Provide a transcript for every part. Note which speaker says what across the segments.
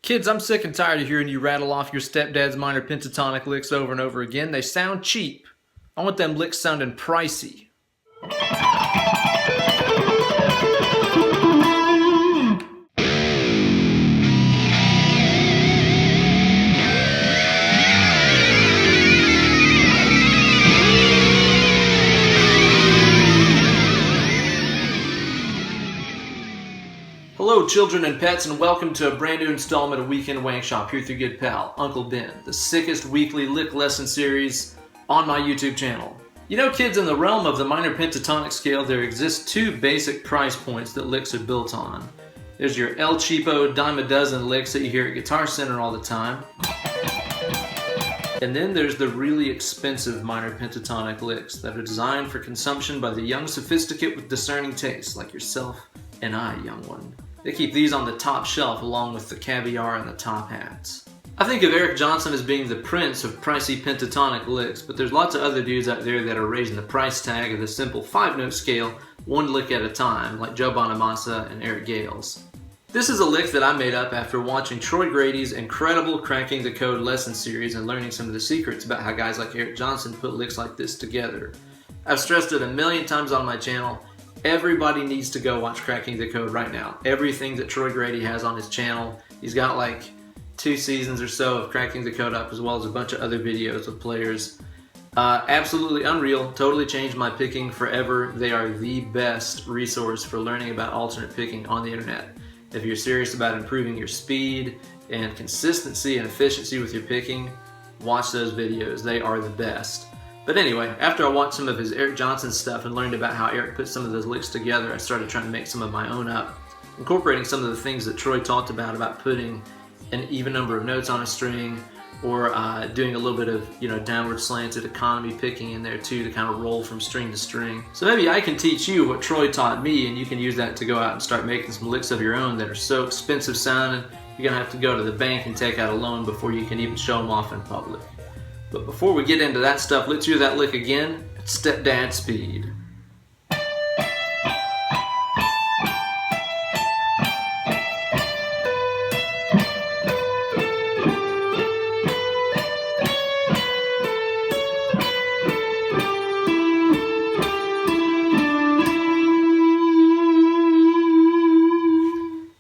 Speaker 1: Kids, I'm sick and tired of hearing you rattle off your stepdad's minor pentatonic licks over and over again. They sound cheap. I want them licks sounding pricey. Hello children and pets, and welcome to a brand new installment of Weekend Wankshop here with your good pal, Uncle Ben, the sickest weekly lick lesson series on my YouTube channel. You know kids, in the realm of the minor pentatonic scale, there exist two basic price points that licks are built on. There's your El Cheapo dime a dozen licks that you hear at Guitar Center all the time. And then there's the really expensive minor pentatonic licks that are designed for consumption by the young sophisticate with discerning tastes like yourself and I, young one. They keep these on the top shelf along with the caviar and the top hats. I think of Eric Johnson as being the prince of pricey pentatonic licks, but there's lots of other dudes out there that are raising the price tag of the simple 5-note scale, one lick at a time, like Joe Bonamassa and Eric Gales. This is a lick that I made up after watching Troy Grady's incredible Cracking the Code lesson series and learning some of the secrets about how guys like Eric Johnson put licks like this together. I've stressed it a million times on my channel. Everybody needs to go watch Cracking the Code right now. Everything that Troy Grady has on his channel, he's got like 2 seasons or so of Cracking the Code up, as well as a bunch of other videos of players. Absolutely unreal, totally changed my picking forever. They are the best resource for learning about alternate picking on the internet. If you're serious about improving your speed and consistency and efficiency with your picking, watch those videos. They are the best. But anyway, after I watched some of his Eric Johnson stuff and learned about how Eric put some of those licks together, I started trying to make some of my own up, incorporating some of the things that Troy talked about putting an even number of notes on a string, or doing a little bit of, downward slanted economy picking in there too, to kind of roll from string to string. So maybe I can teach you what Troy taught me, and you can use that to go out and start making some licks of your own that are so expensive sounding, you're gonna have to go to the bank and take out a loan before you can even show them off in public. But before we get into that stuff, let's hear that lick again at Stepdad Speed.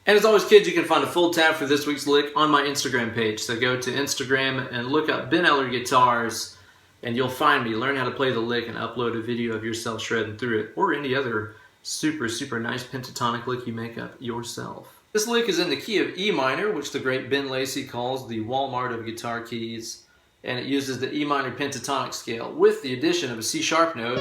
Speaker 1: And as always, kids, you can find a full tab for this week's lick on my Instagram page. So go to Instagram and look up BenEllerGuitars, and you'll find me. Learn how to play the lick and upload a video of yourself shredding through it, or any other super nice pentatonic lick you make up yourself. This lick is in the key of E minor, which the great Ben Lacey calls the Walmart of guitar keys, and it uses the E minor pentatonic scale with the addition of a C sharp note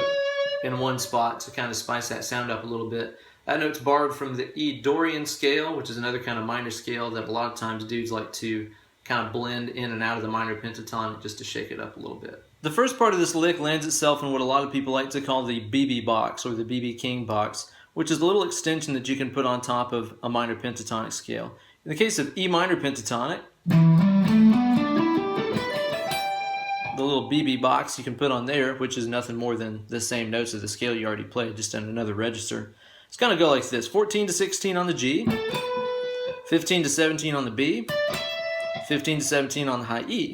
Speaker 1: in one spot to kind of spice that sound up a little bit. That note's borrowed from the E Dorian scale, which is another kind of minor scale that a lot of times dudes like to kind of blend in and out of the minor pentatonic just to shake it up a little bit. The first part of this lick lands itself in what a lot of people like to call the BB box, or the BB King box, which is a little extension that you can put on top of a minor pentatonic scale. In the case of E minor pentatonic, the little BB box you can put on there, which is nothing more than the same notes of the scale you already played, just in another register. It's going to go like this: 14 to 16 on the G, 15 to 17 on the B, 15 to 17 on the high E.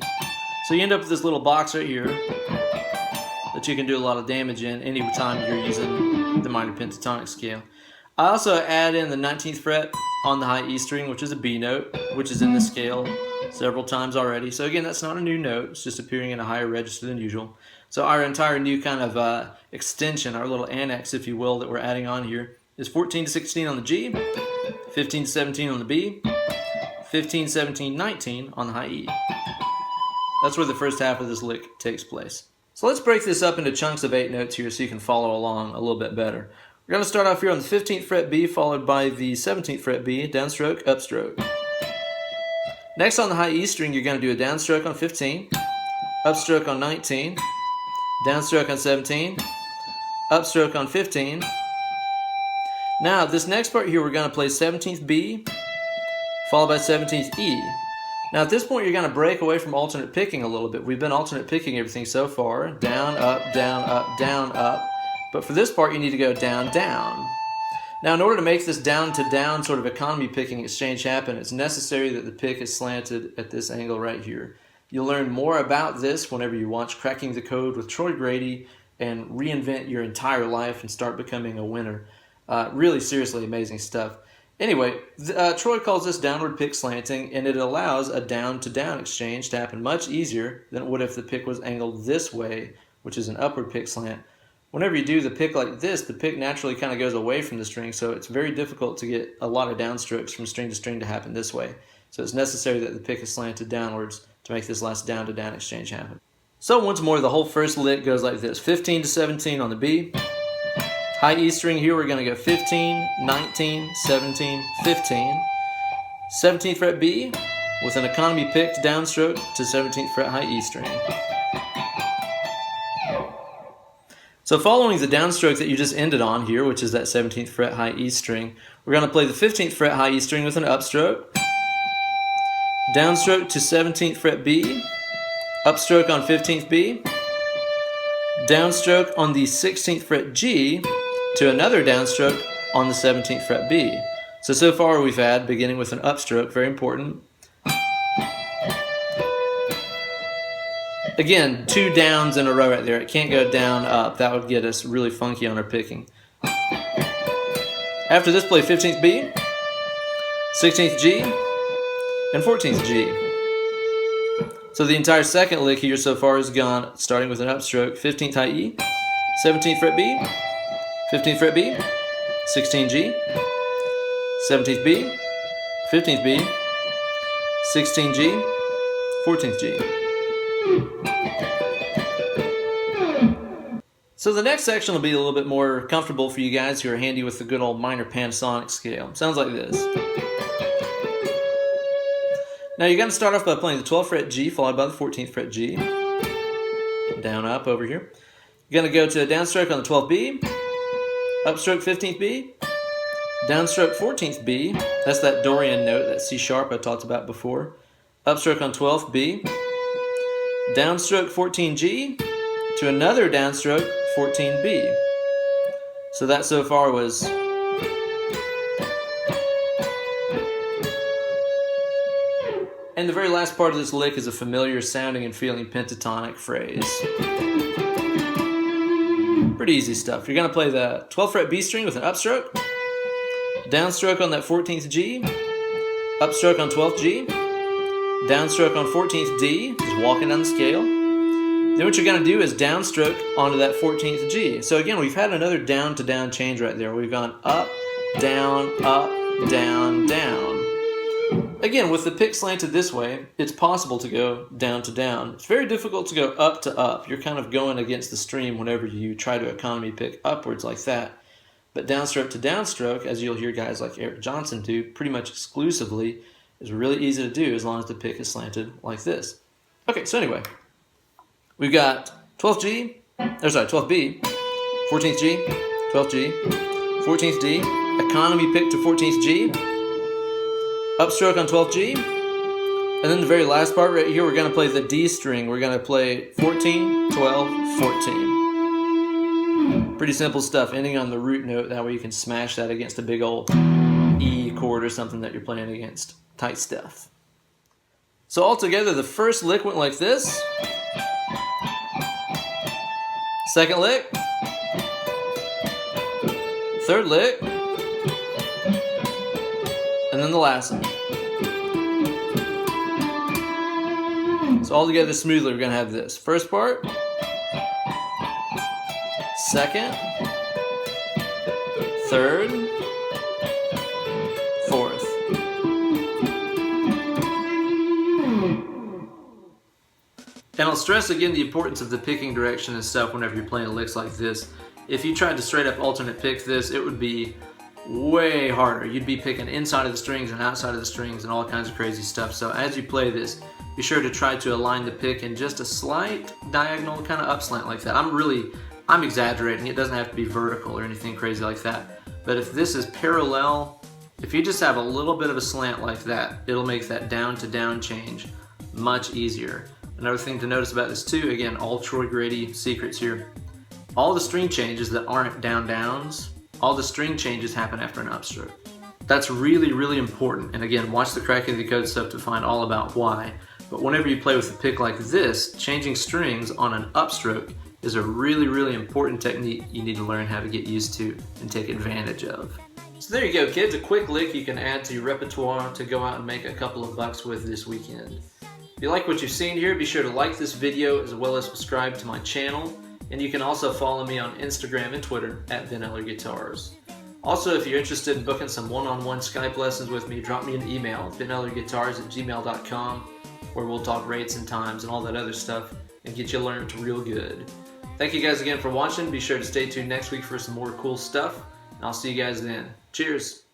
Speaker 1: So you end up with this little box right here that you can do a lot of damage in any time you're using the minor pentatonic scale. I also add in the 19th fret on the high E string, which is a B note, which is in the scale several times already. So again, that's not a new note, it's just appearing in a higher register than usual. So our entire new kind of extension, our little annex, if you will, that we're adding on here, is 14 to 16 on the G, 15 to 17 on the B, 15, 17, 19 on the high E. That's where the first half of this lick takes place. So let's break this up into chunks of 8 notes here so you can follow along a little bit better. We're going to start off here on the 15th fret B, followed by the 17th fret B, downstroke, upstroke. Next on the high E string, you're going to do a downstroke on 15, upstroke on 19, downstroke on 17, upstroke on 15. Now, this next part here, we're going to play 17th B, followed by 17th E. Now, at this point, you're going to break away from alternate picking a little bit. We've been alternate picking everything so far. Down, up, down, up, down, up. But for this part, you need to go down, down. Now, in order to make this down-to-down sort of economy picking exchange happen, it's necessary that the pick is slanted at this angle right here. You'll learn more about this whenever you watch Cracking the Code with Troy Grady and reinvent your entire life and start becoming a winner. Really, seriously amazing stuff. Anyway, Troy calls this downward pick slanting, and it allows a down-to-down exchange to happen much easier than it would if the pick was angled this way, which is an upward pick slant. Whenever you do the pick like this, the pick naturally kind of goes away from the string, so it's very difficult to get a lot of downstrokes from string to string to happen this way. So it's necessary that the pick is slanted downwards to make this last down-to-down exchange happen. So once more, the whole first lick goes like this. 15 to 17 on the B. High E string here, we're going to go 15, 19, 17, 15. 17th fret B with an economy picked downstroke to 17th fret high E string. So following the downstroke that you just ended on here, which is that 17th fret high E string, we're going to play the 15th fret high E string with an upstroke. Downstroke to 17th fret B, upstroke on 15th B, downstroke on the 16th fret G to another downstroke on the 17th fret B. So far we've had, beginning with an upstroke, very important. Again, 2 downs in a row right there. It can't go down, up. That would get us really funky on our picking. After this, play 15th B, 16th G, and 14th G. So the entire second lick here so far has gone starting with an upstroke, 15th high E, 17th fret B, 15th fret B, 16th G, 17th B, 15th B, 16th G, 14th G. So the next section will be a little bit more comfortable for you guys who are handy with the good old minor Pentatonic scale. Sounds like this. Now you're going to start off by playing the 12th fret G followed by the 14th fret G. Down, up, over here. You're going to go to a downstroke on the 12th B, upstroke 15th B, downstroke 14th B. That's that Dorian note, that C sharp I talked about before. Upstroke on 12th B, downstroke 14G to another downstroke 14B. So that so far was and the very last part of this lick is a familiar sounding and feeling pentatonic phrase. Pretty easy stuff. You're going to play the 12th fret B string with an upstroke, downstroke on that 14th G, upstroke on 12th G, downstroke on 14th D, just walking down the scale. Then what you're going to do is downstroke onto that 14th G. So again, we've had another down to down change right there. We've gone up, down, down. Again, with the pick slanted this way, it's possible to go down to down. It's very difficult to go up to up. You're kind of going against the stream whenever you try to economy pick upwards like that. But downstroke to downstroke, as you'll hear guys like Eric Johnson do pretty much exclusively, is really easy to do as long as the pick is slanted like this. Okay, so anyway, we've got 12th G, 12th B, 14th G, 12th G, 14th D, economy pick to 14th G, upstroke on 12th G, and then the very last part right here, we're going to play the D string. We're going to play 14, 12, 14. Pretty simple stuff, ending on the root note. That way you can smash that against a big old E chord or something that you're playing against. Tight stuff. So altogether, the first lick went like this. Second lick. Third lick. And then the last one. So all together smoothly, we're going to have this. First part. Second. Third. Fourth. And I'll stress again the importance of the picking direction and stuff whenever you're playing licks like this. If you tried to straight up alternate pick this, it would be way harder. You'd be picking inside of the strings and outside of the strings and all kinds of crazy stuff. So as you play this, be sure to try to align the pick in just a slight diagonal kind of up slant like that. I'm exaggerating. It doesn't have to be vertical or anything crazy like that. But if this is parallel, if you just have a little bit of a slant like that, it'll make that down to down change much easier. Another thing to notice about this too, again, all Troy Grady secrets here. All the string changes that aren't down downs all the string changes happen after an upstroke. That's really, really important, and again, watch the Cracking the Code stuff to find all about why. But whenever you play with a pick like this, changing strings on an upstroke is a really, really important technique you need to learn how to get used to and take advantage of. So there you go, kids, a quick lick you can add to your repertoire to go out and make a couple of bucks with this weekend. If you like what you've seen here, be sure to like this video as well as subscribe to my channel, and you can also follow me on Instagram and Twitter at BenEllerGuitars. Also, if you're interested in booking some one-on-one Skype lessons with me, drop me an email, BenEllerGuitars@gmail.com, where we'll talk rates and times and all that other stuff and get you learned real good. Thank you guys again for watching. Be sure to stay tuned next week for some more cool stuff, and I'll see you guys then. Cheers!